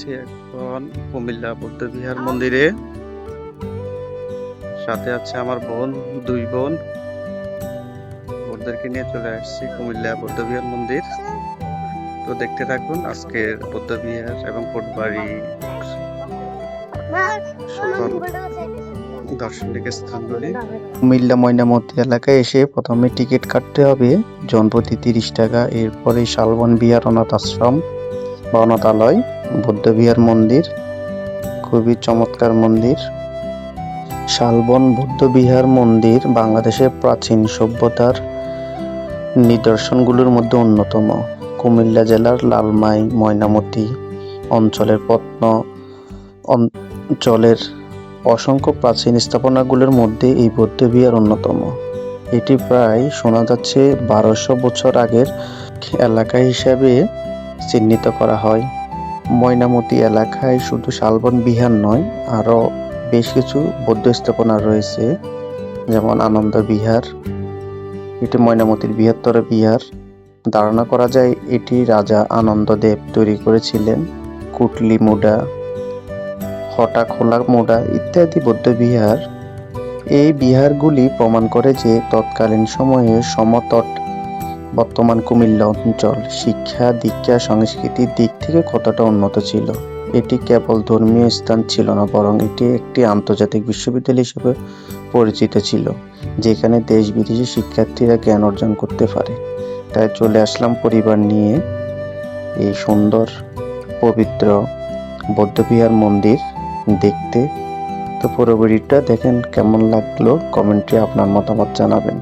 আছি এখন কুমিল্লা বৌদ্ধবিহার মন্দিরে। সাথে আছে আমার বোন, দুই বোন। বোনদেরকে নিয়ে চলে আসছি কুমিল্লা বৌদ্ধবিহার মন্দির। তো দেখতে থাকুন আজকের বৌদ্ধবিহার এবং কোটবাড়ি সকল দার্শনিক স্থানগুলি। কুমিল্লা ময়নামতি এলাকায় এসে প্রথমে টিকিট কাটতে হবে জনপ্রতি 30 টাকা। এরপরে শালবন বিহার অনাথ আশ্রম বা অনাথালয়, বৌদ্ধবিহার মন্দির, খুবই চমৎকার মন্দির। শালবন বৌদ্ধবিহার মন্দির বাংলাদেশের প্রাচীন সভ্যতার নিদর্শনগুলোর মধ্যে অন্যতম। কুমিল্লা জেলার লালমাই ময়নামতি অঞ্চলের প্রত্ন অঞ্চলের অসংখ্য প্রাচীন স্থাপনাগুলোর মধ্যে এই বৌদ্ধবিহার অন্যতম। এটি প্রায় শোনা যাচ্ছে 1200 বছর আগের এলাকা হিসাবে চিহ্নিত করা হয়। ময়নামতি এলাকায় শুধু শালবন বিহার নয়, আরও বেশ কিছু বৌদ্ধ স্থাপনা রয়েছে, যেমন আনন্দ বিহার। এটি ময়নামতির বৃহত্তর বিহার। ধারণা করা যায় এটি রাজা আনন্দদেব তৈরি করেছিলেন। কুটলি মুডা, হটাখোলা মুডা ইত্যাদি বৌদ্ধ বিহার। এই বিহারগুলি প্রমাণ করে যে তৎকালীন সময়ে সমতট বর্তমান কুমিল্লা অঞ্চল শিক্ষা, দীক্ষা, সংস্কৃতির দিক থেকে কতটা উন্নত ছিল। এটি কেবল ধর্মীয় স্থান ছিল না, বরং এটি একটি আন্তর্জাতিক বিশ্ববিদ্যালয় হিসেবে পরিচিত ছিল, যেখানে দেশ বিদেশি শিক্ষার্থীরা জ্ঞান অর্জন করতে পারে। তাই চলে আসলাম পরিবার নিয়ে এই সুন্দর পবিত্র বৌদ্ধবিহার মন্দির দেখতে। তো পুরো ভিডিওটা দেখেন, কেমন লাগলো কমেন্টে আপনার মতামত জানাবেন।